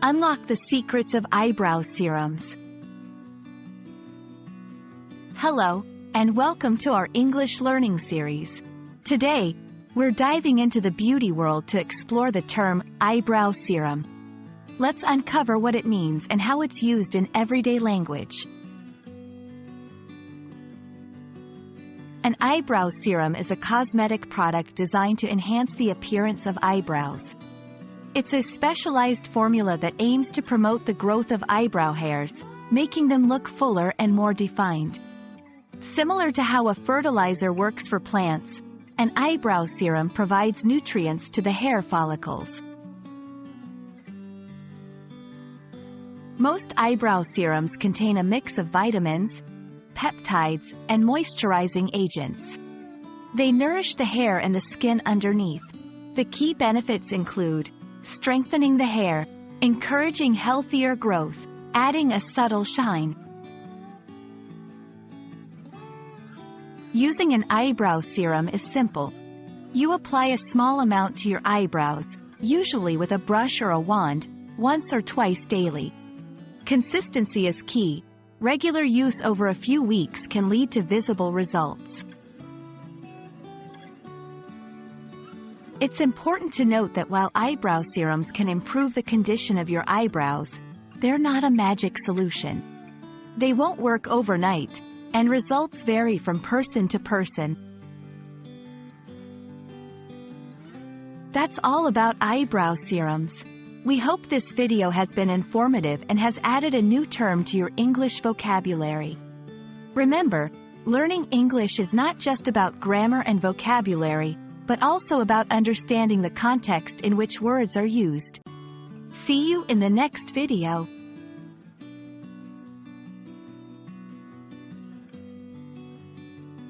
Unlock the secrets of eyebrow serums. Hello, and welcome to our English learning series. Today, we're diving into the beauty world to explore the term eyebrow serum. Let's uncover what it means and how it's used in everyday language. An eyebrow serum is a cosmetic product designed to enhance the appearance of eyebrows. It's a specialized formula that aims to promote the growth of eyebrow hairs, making them look fuller and more defined. Similar to how a fertilizer works for plants, an eyebrow serum provides nutrients to the hair follicles. Most eyebrow serums contain a mix of vitamins, peptides, and moisturizing agents. They nourish the hair and the skin underneath. The key benefits include strengthening the hair, encouraging healthier growth, adding a subtle shine. Using an eyebrow serum is simple. You apply a small amount to your eyebrows, usually with a brush or a wand, once or twice daily. Consistency is key. Regular use over a few weeks can lead to visible results. It's important to note that while eyebrow serums can improve the condition of your eyebrows, they're not a magic solution. They won't work overnight, and results vary from person to person. That's all about eyebrow serums. We hope this video has been informative and has added a new term to your English vocabulary. Remember, learning English is not just about grammar and vocabulary, but also about understanding the context in which words are used. See you in the next video.